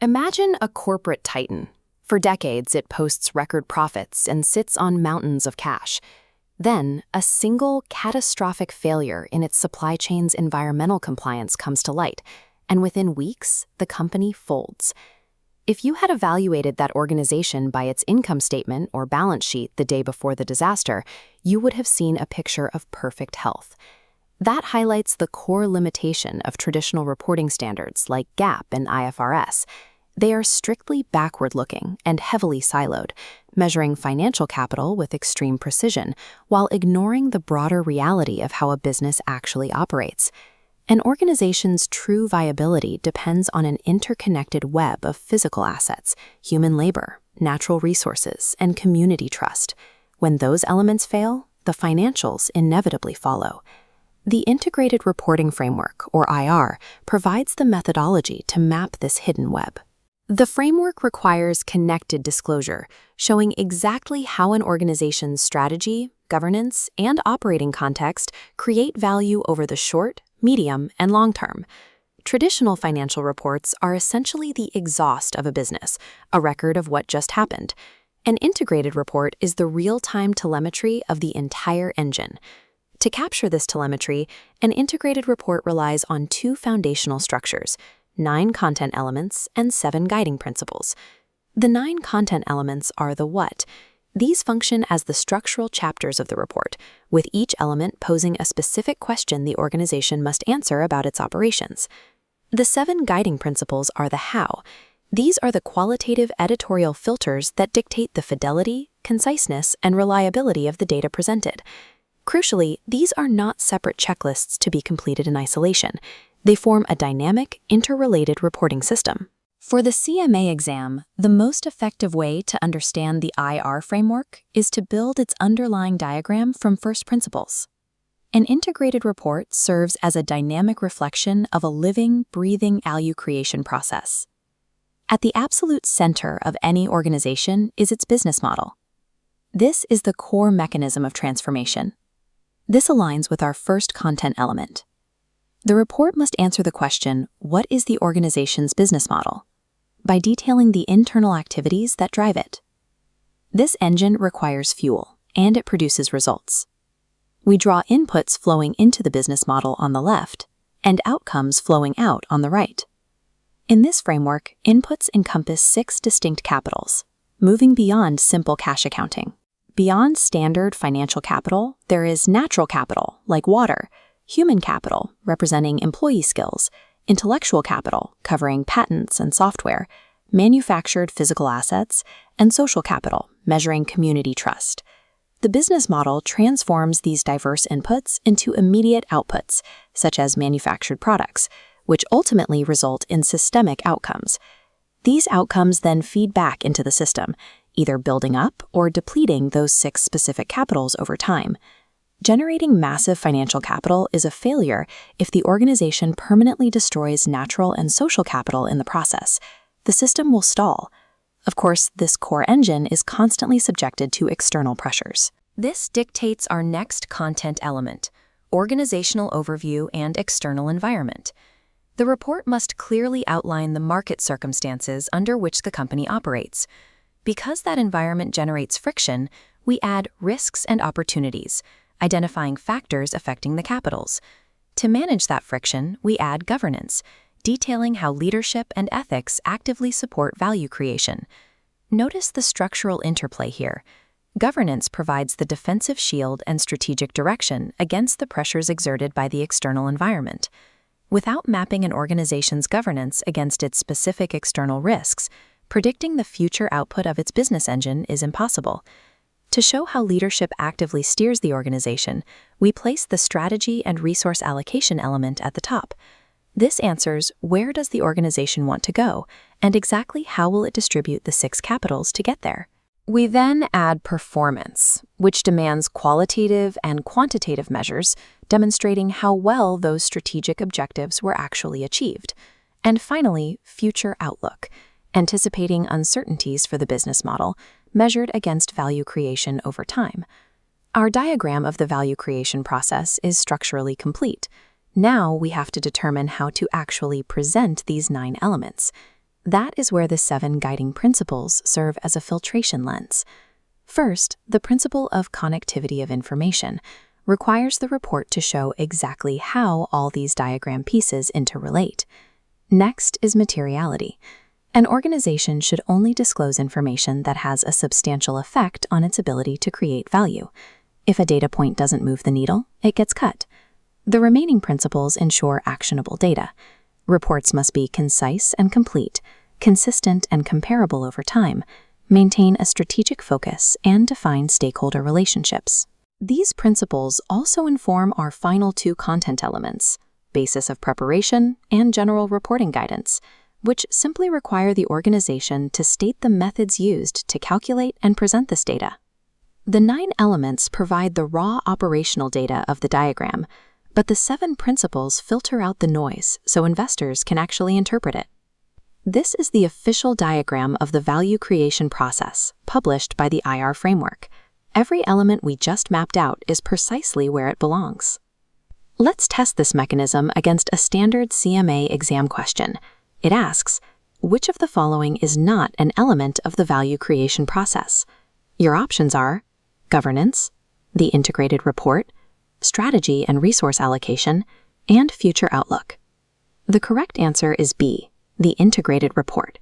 Imagine a corporate titan. For decades, it posts record profits and sits on mountains of cash. Then, a single catastrophic failure in its supply chain's environmental compliance comes to light, and within weeks, the company folds. If you had evaluated that organization by its income statement or balance sheet the day before the disaster, you would have seen a picture of perfect health. That highlights the core limitation of traditional reporting standards like GAAP and IFRS. They are strictly backward-looking and heavily siloed, measuring financial capital with extreme precision, while ignoring the broader reality of how a business actually operates. An organization's true viability depends on an interconnected web of physical assets, human labor, natural resources, and community trust. When those elements fail, the financials inevitably follow. The Integrated Reporting Framework, or IR, provides the methodology to map this hidden web. The framework requires connected disclosure, showing exactly how an organization's strategy, governance, and operating context create value over the short, medium, and long term. Traditional financial reports are essentially the exhaust of a business, a record of what just happened. An integrated report is the real-time telemetry of the entire engine. To capture this telemetry, an integrated report relies on two foundational structures: 9 content elements and 7 guiding principles. The 9 content elements are the what. These function as the structural chapters of the report, with each element posing a specific question the organization must answer about its operations. The 7 guiding principles are the how. These are the qualitative editorial filters that dictate the fidelity, conciseness, and reliability of the data presented. Crucially, these are not separate checklists to be completed in isolation. They form a dynamic, interrelated reporting system. For the CMA exam, the most effective way to understand the IR framework is to build its underlying diagram from first principles. An integrated report serves as a dynamic reflection of a living, breathing value creation process. At the absolute center of any organization is its business model. This is the core mechanism of transformation. This aligns with our first content element. The report must answer the question, what is the organization's business model? By detailing the internal activities that drive it. This engine requires fuel, and it produces results. We draw inputs flowing into the business model on the left, and outcomes flowing out on the right. In this framework, inputs encompass 6 distinct capitals, moving beyond simple cash accounting. Beyond standard financial capital, there is natural capital, like water, human capital, representing employee skills, intellectual capital, covering patents and software, manufactured physical assets, and social capital, measuring community trust. The business model transforms these diverse inputs into immediate outputs, such as manufactured products, which ultimately result in systemic outcomes. These outcomes then feed back into the system, either building up or depleting those 6 specific capitals over time. Generating massive financial capital is a failure if the organization permanently destroys natural and social capital in the process. The system will stall. Of course, this core engine is constantly subjected to external pressures. This dictates our next content element: organizational overview and external environment. The report must clearly outline the market circumstances under which the company operates. Because that environment generates friction, we add risks and opportunities, identifying factors affecting the capitals. To manage that friction, we add governance, detailing how leadership and ethics actively support value creation. Notice the structural interplay here. Governance provides the defensive shield and strategic direction against the pressures exerted by the external environment. Without mapping an organization's governance against its specific external risks, predicting the future output of its business engine is impossible. To show how leadership actively steers the organization, we place the strategy and resource allocation element at the top. This answers where does the organization want to go, and exactly how will it distribute the 6 capitals to get there. We then add performance, which demands qualitative and quantitative measures, demonstrating how well those strategic objectives were actually achieved. And finally, future outlook, anticipating uncertainties for the business model, measured against value creation over time. Our diagram of the value creation process is structurally complete. Now we have to determine how to actually present these 9 elements. That is where the 7 guiding principles serve as a filtration lens. First, the principle of connectivity of information requires the report to show exactly how all these diagram pieces interrelate. Next is materiality. An organization should only disclose information that has a substantial effect on its ability to create value. If a data point doesn't move the needle, it gets cut. The remaining principles ensure actionable data. Reports must be concise and complete, consistent and comparable over time, maintain a strategic focus, and define stakeholder relationships. These principles also inform our final 2 content elements, basis of preparation and general reporting guidance, which simply require the organization to state the methods used to calculate and present this data. The 9 elements provide the raw operational data of the diagram, but the 7 principles filter out the noise so investors can actually interpret it. This is the official diagram of the value creation process, published by the IR framework. Every element we just mapped out is precisely where it belongs. Let's test this mechanism against a standard CMA exam question. It asks, which of the following is not an element of the value creation process? Your options are governance, the integrated report, strategy and resource allocation, and future outlook. The correct answer is B, the integrated report.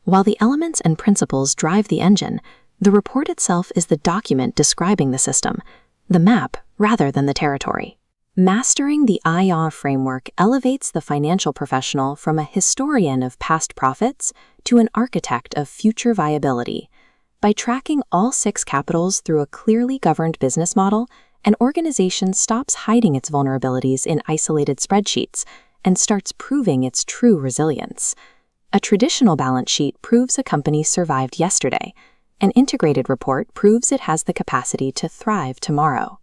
While the elements and principles drive the engine, the report itself is the document describing the system, the map rather than the territory. Mastering the IR framework elevates the financial professional from a historian of past profits to an architect of future viability. By tracking all 6 capitals through a clearly governed business model, an organization stops hiding its vulnerabilities in isolated spreadsheets and starts proving its true resilience. A traditional balance sheet proves a company survived yesterday. An integrated report proves it has the capacity to thrive tomorrow.